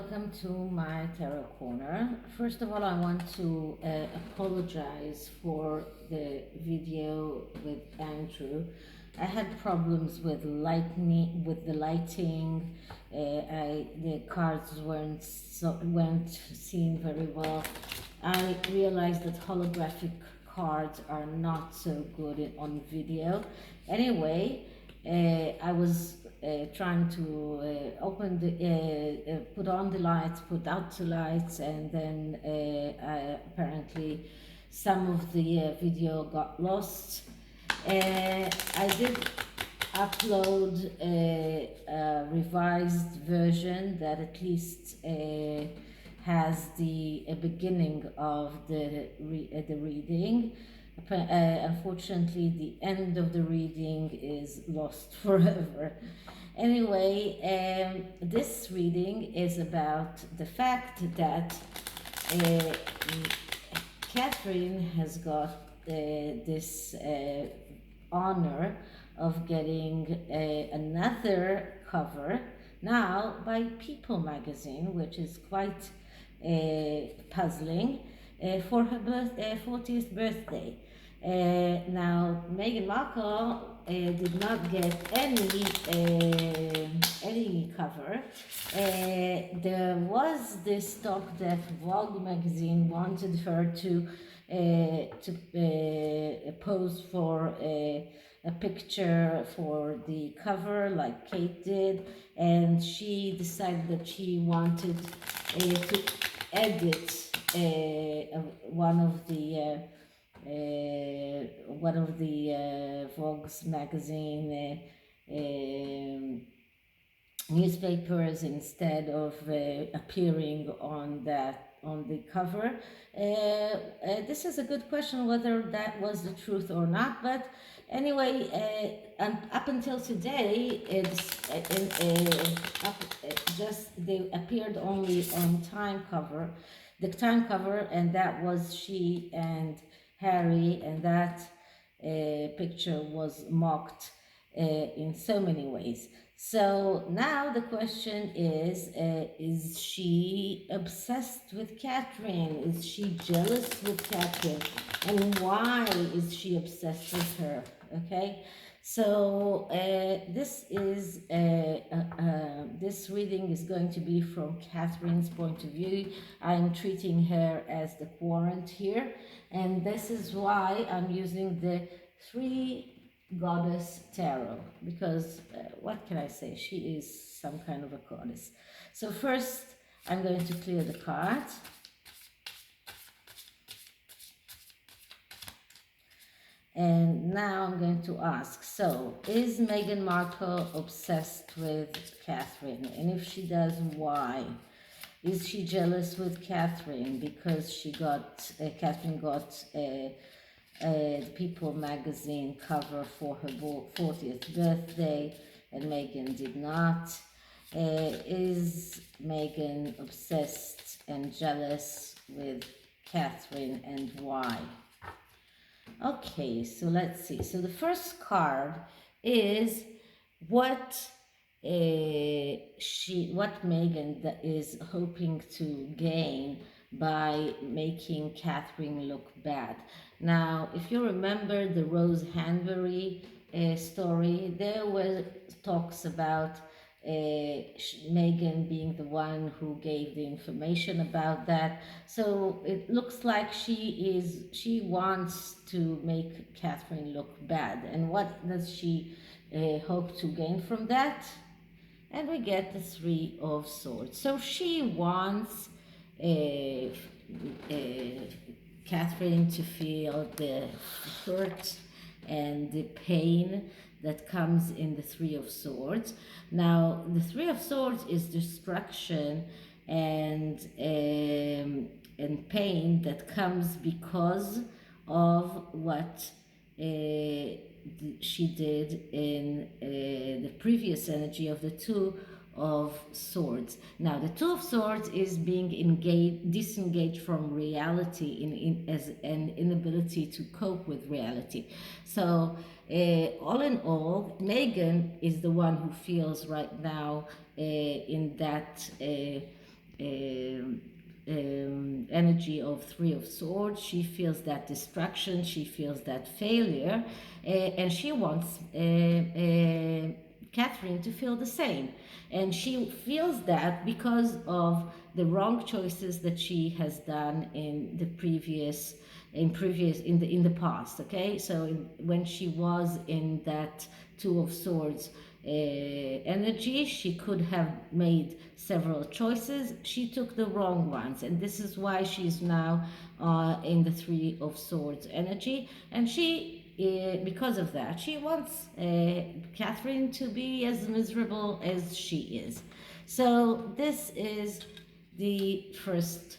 welcome to my tarot corner. First of all, I want to apologize for the video with Andrew. I had problems with the lighting. The cards weren't seen very well. I realized that holographic cards are not so good on video. Anyway, I was trying to put on the lights, put out the lights, and then apparently some of the video got lost. I did upload a revised version that at least has the beginning of the reading. Unfortunately, the end of the reading is lost forever. Anyway, this reading is about the fact that Catherine has got this honor of getting another cover now by People magazine, which is quite puzzling, for her 40th birthday. Now, Meghan Markle did not get any cover. There was this talk that Vogue magazine wanted her to pose for a picture for the cover like Kate did, and she decided that she wanted to edit one of the Vogue's magazine newspapers instead of appearing on the cover. This is a good question whether that was the truth or not, but anyway, up until today, they appeared only on the Time cover, and that was she and Harry, and that picture was mocked in so many ways. So now the question is she obsessed with Catherine? Is she jealous with Catherine? And why is she obsessed with her? Okay, so this reading is going to be from Catherine's point of view. I'm treating her as the querent here, and this is why I'm using the Three Goddess Tarot, because what can I say? She is some kind of a goddess. So first, I'm going to clear the cards. And now I'm going to ask, so is Meghan Markle obsessed with Catherine? And if she does, why? Is she jealous with Catherine because Catherine got the People magazine cover for her 40th birthday and Meghan did not? Is Meghan obsessed and jealous with Catherine, and why? Okay, so let's see. So the first card is what Meghan is hoping to gain by making Catherine look bad. Now, if you remember the Rose Hanbury story, there were talks about Meghan being the one who gave the information about that. So it looks like she wants to make Catherine look bad. And what does she hope to gain from that? And we get the Three of Swords. So she wants Catherine to feel the hurt and the pain that comes in the Three of Swords. Now, the Three of Swords is destruction and pain that comes because of what she did in the previous energy of the Two of Swords. Now, the Two of Swords is being disengaged from reality as an inability to cope with reality. So, all in all, Meghan is the one who feels right now in that energy of Three of Swords. She feels that distraction, she feels that failure, and she wants Catherine to feel the same. And she feels that because of the wrong choices that she has done in the previous in the past. Okay, so when she was in that Two of Swords energy, she could have made several choices. She took the wrong ones, and this is why she's now in the Three of Swords energy. And she because of that, she wants Catherine to be as miserable as she is. So this is the first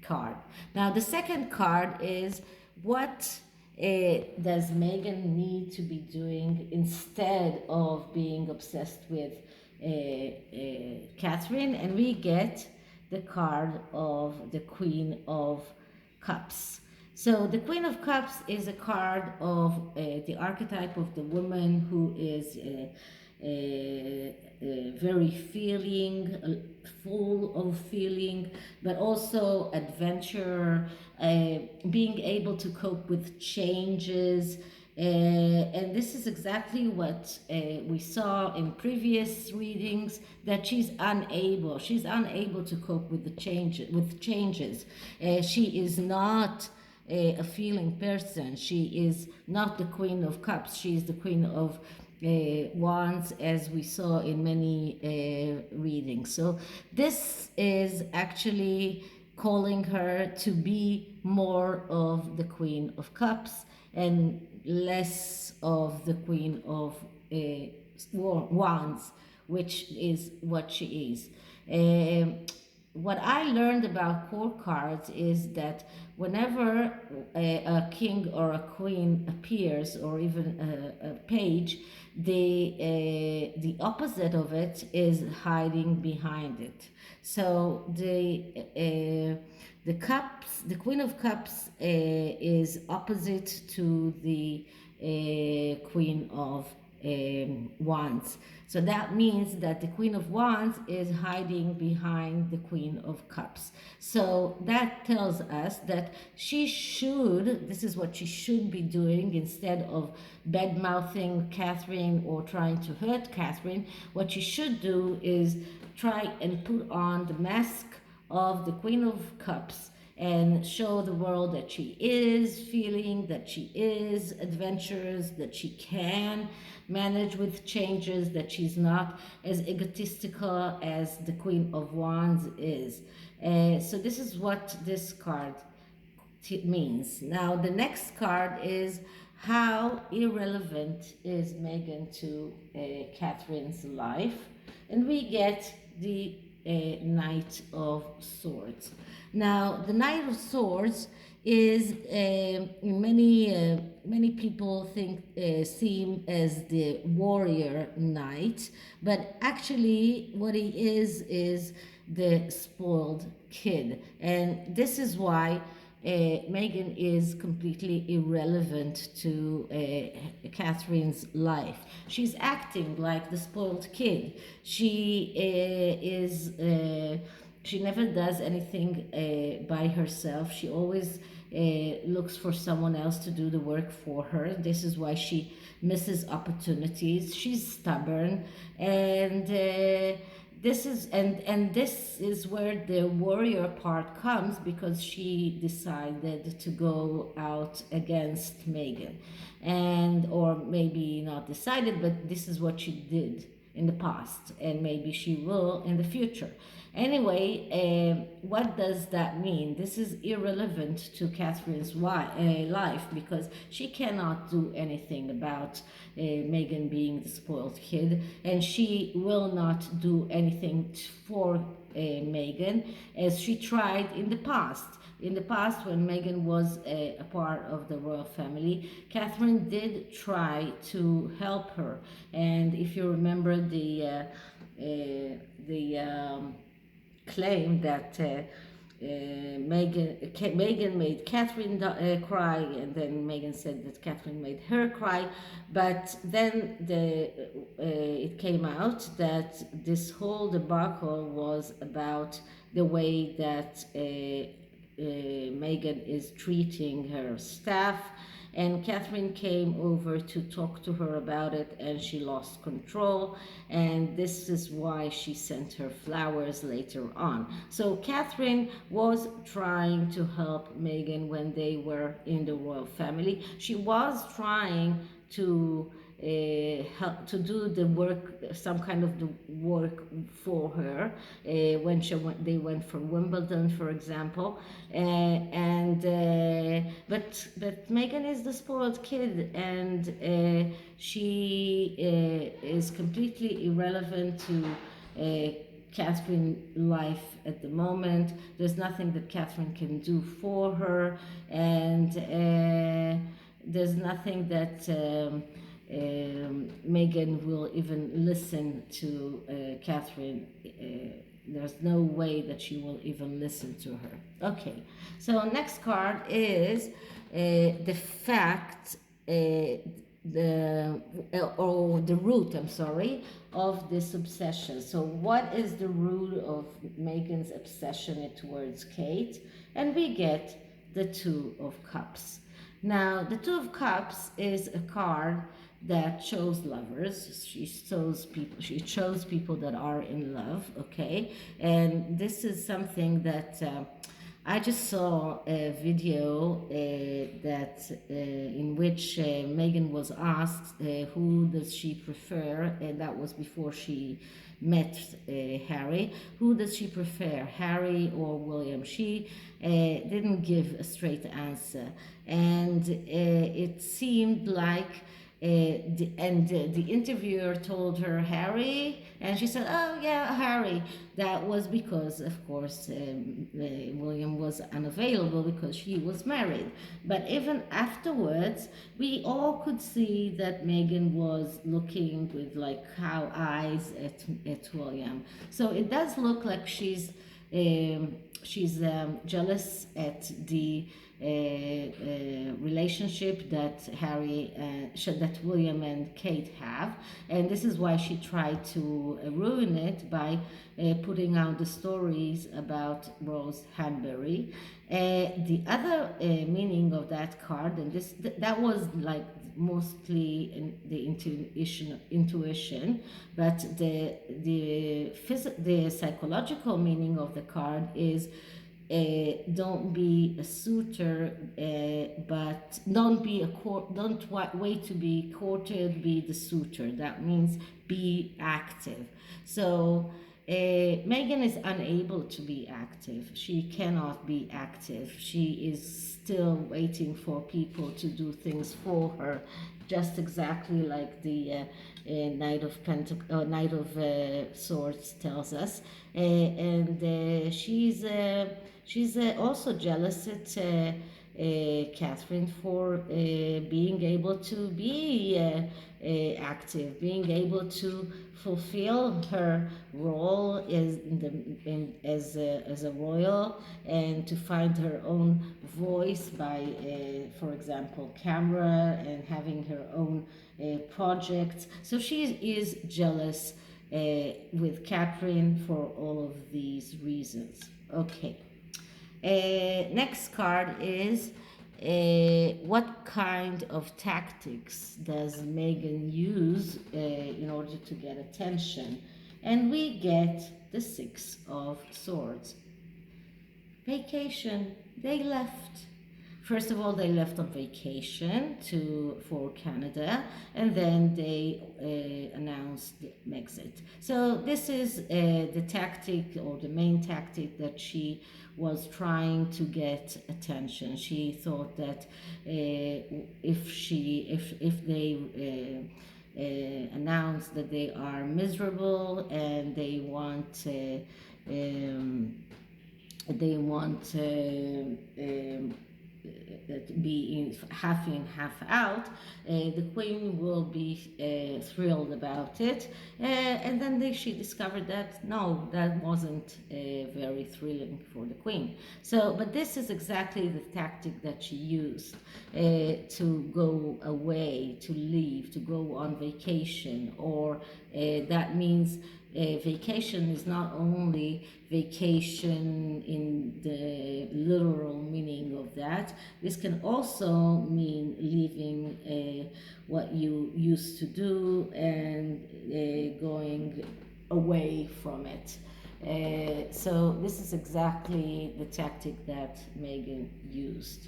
card. Now the second card is, what does Meghan need to be doing instead of being obsessed with Catherine? And we get the card of the Queen of Cups. So the Queen of Cups is a card of the archetype of the woman who is very feeling, full of feeling, but also adventure, being able to cope with changes. And this is exactly what we saw in previous readings, that she's unable to cope with the changes. She is not a feeling person. She is not the Queen of Cups. She is the Queen of Wands, as we saw in many readings. So this is actually calling her to be more of the Queen of Cups and less of the Queen of Wands, which is what she is. What I learned about core cards is that whenever a king or a queen appears, or even a page, the opposite of it is hiding behind it. So the cups, the Queen of Cups, is opposite to the Queen of Wands. So that means that the Queen of Wands is hiding behind the Queen of Cups. So that tells us that this is what she should be doing instead of bad-mouthing Catherine or trying to hurt Catherine. What she should do is try and put on the mask of the Queen of Cups and show the world that she is feeling, that she is adventurous, that she can manage with changes, that she's not as egotistical as the Queen of Wands is. So this is what this card means. Now the next card is, how irrelevant is Meghan to Catherine's life? And we get the Knight of Swords. Now the Knight of Swords is many people think see him as the warrior knight, but actually what he is the spoiled kid. And this is why Meghan is completely irrelevant to Catherine's life. She's acting like the spoiled kid. She never does anything by herself. She always looks for someone else to do the work for her. This is why she misses opportunities. She's stubborn, and this is where the warrior part comes, because she decided to go out against Meghan, or maybe not decided, but this is what she did in the past, and maybe she will in the future. Anyway, what does that mean? This is irrelevant to Catherine's life, because she cannot do anything about Meghan being the spoiled kid, and she will not do anything for Meghan, as she tried in the past. In the past, when Meghan was a part of the royal family, Catherine did try to help her. And if you remember the claim that Meghan made Catherine cry, and then Meghan said that Catherine made her cry. But then it came out that this whole debacle was about the way that Meghan is treating her staff, and Catherine came over to talk to her about it, and she lost control, and this is why she sent her flowers later on. So Catherine was trying to help Meghan when they were in the royal family. She was trying to help to do the work, some kind of the work for her when they went for Wimbledon, for example. But Meghan is the spoiled kid, and she is completely irrelevant to Catherine's life at the moment. There's nothing that Catherine can do for her, and there's nothing that Meghan will even listen to Catherine. There's no way that she will even listen to her. Okay, so next card is the fact, the root, I'm sorry, of this obsession. So what is the root of Meghan's obsession towards Kate? And we get the Two of Cups. Now, the Two of Cups is a card that shows lovers. She shows people that are in love, okay? And this is something that I just saw a video in which Meghan was asked who does she prefer, and that was before she met Harry. Who does she prefer, Harry or William? She didn't give a straight answer, and it seemed like the interviewer told her Harry, and she said, "Oh yeah, Harry." That was because, of course, William was unavailable because she was married. But even afterwards, we all could see that Meghan was looking with like cow eyes at William. So it does look like she's jealous at the relationship that that William and Kate have, and this is why she tried to ruin it by putting out the stories about Rose Hanbury. The other meaning of that card, and that was like mostly in the intuition, but the psychological meaning of the card is don't be a suitor, but don't wait to be courted, be the suitor. That means be active. So Meghan is unable to be active. She cannot be active. She is still waiting for people to do things for her, just exactly like the Knight of Swords tells us, and she's also jealous at Catherine for being able to be active, being able to fulfill her role as a royal, and to find her own voice by, for example, camera, and having her own projects. So she is jealous with Catherine for all of these reasons. Okay. Next card is what kind of tactics does Meghan use in order to get attention? And we get the Six of Swords. Vacation. They left. First of all, they left on vacation for Canada, and then they announced the exit. So this is the tactic, or the main tactic, that she was trying to get attention. She thought that if they announce that they are miserable and they want be in half in, half out, the queen will be thrilled about it. And then she discovered that no, that wasn't very thrilling for the queen. So, but this is exactly the tactic that she used to go away, to leave, to go on vacation, or that means vacation is not only vacation in the literal meaning of that. This can also mean leaving what you used to do and going away from it. So this is exactly the tactic that Meghan used.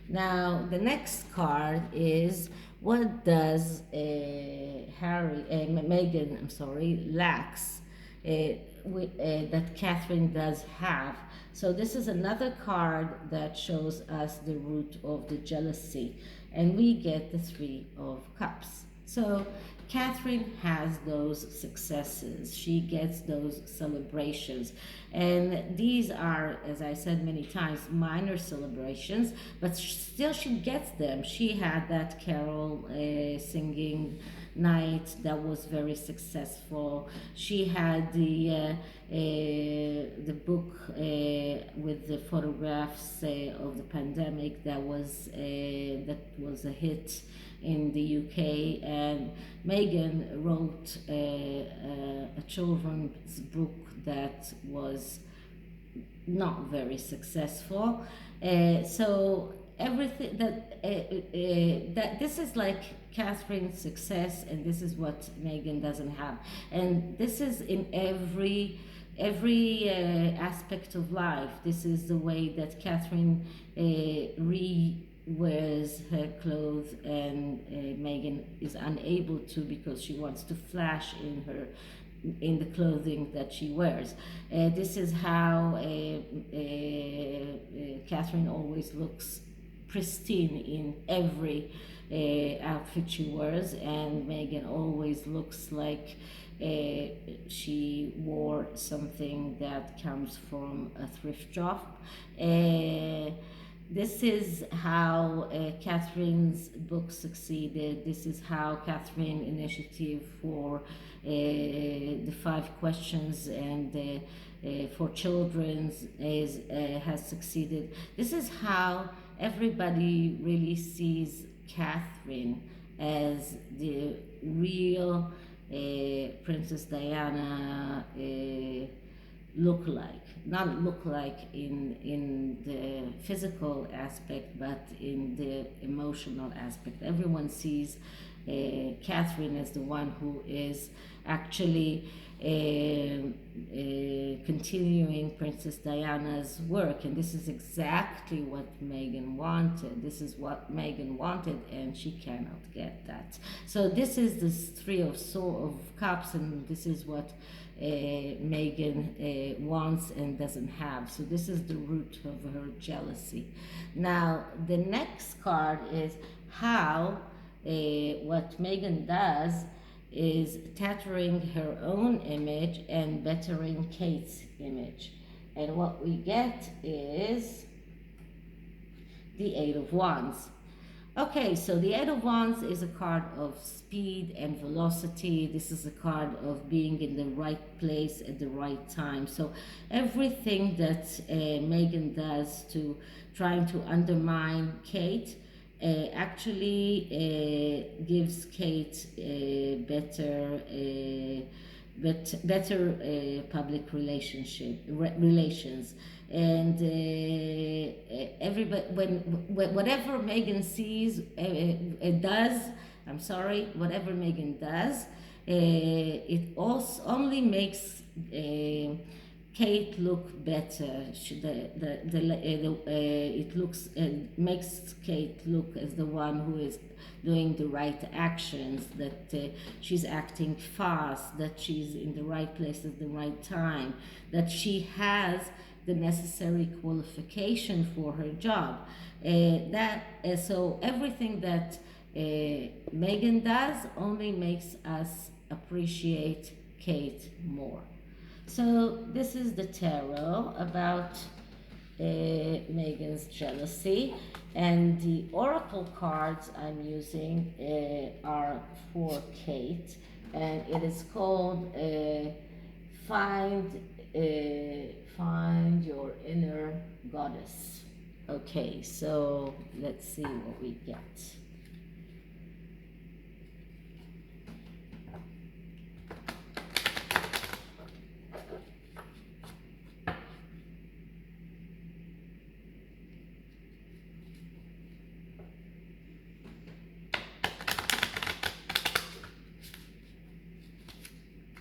Now the next card is, what does Meghan, I'm sorry, lacks that Catherine does have. So this is another card that shows us the root of the jealousy, and we get the Three of Cups. So Catherine has those successes. She gets those celebrations. And these are, as I said many times, minor celebrations, but still she gets them. She had that carol singing night that was very successful. She had the book with the photographs of the pandemic that was a hit in the UK, and Meghan wrote a children's book that was not very successful. So everything that this is like Catherine's success, and this is what Meghan doesn't have, and this is in every aspect of life. This is the way that Catherine wears her clothes, and Meghan is unable to, because she wants to flash in the clothing that she wears. This is how Catherine always looks pristine in every outfit she wears, and Meghan always looks like she wore something that comes from a thrift shop. This is how Catherine's book succeeded. This is how Catherine's initiative for the 5 questions and for children has succeeded. This is how everybody really sees Catherine as the real Princess Diana not look like in the physical aspect, but in the emotional aspect. Everyone sees Catherine as the one who is actually continuing Princess Diana's work, and this is exactly what Meghan wanted. This is what Meghan wanted, and she cannot get that. So this is this Three of Cups, and this is what Meghan wants and doesn't have. So this is the root of her jealousy. Now the next card is how what Meghan does is tattering her own image and bettering Kate's image. And what we get is the Eight of Wands. Okay, so the Eight of Wands is a card of speed and velocity. This is a card of being in the right place at the right time. So everything that Meghan does to trying to undermine Kate actually gives Kate better public relations, and everybody whatever Meghan sees does. I'm sorry, whatever Meghan does, it also only makes Kate look better. It looks makes Kate look as the one who is doing the right actions, that she's acting fast, that she's in the right place at the right time, that she has the necessary qualification for her job. So everything that Meghan does only makes us appreciate Kate more. So this is the tarot about Meghan's jealousy. And the oracle cards I'm using are for Kate, and it is called find find your inner goddess. Okay, so let's see what we get.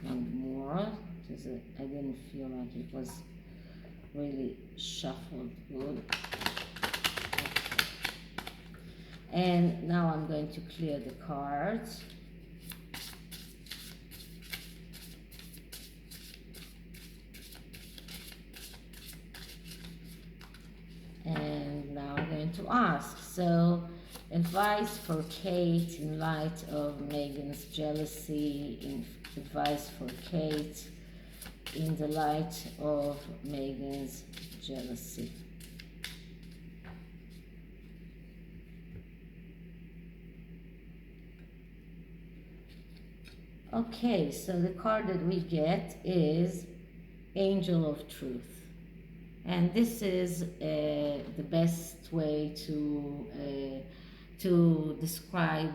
And more, because I didn't feel like it was really shuffled good. Okay. And now I'm going to clear the cards. And now I'm going to ask, so advice for Kate in light of Meghan's jealousy, advice for Kate in the light of Meghan's jealousy. Okay, so the card that we get is Angel of Truth. And this is the best way to describe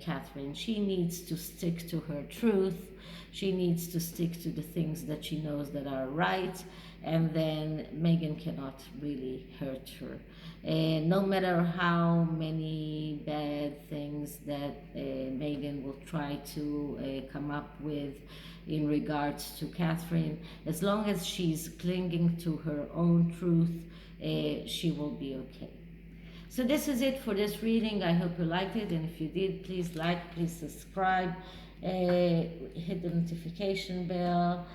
Catherine. She needs to stick to her truth. She needs to stick to the things that she knows that are right, and then Meghan cannot really hurt her. No matter how many bad things that Meghan will try to come up with in regards to Catherine, as long as she's clinging to her own truth, she will be okay. So this is it for this reading. I hope you liked it, and if you did, please like, please subscribe, hit the notification bell,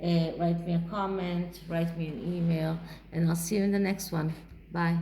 write me a comment, write me an email, and I'll see you in the next one. Bye.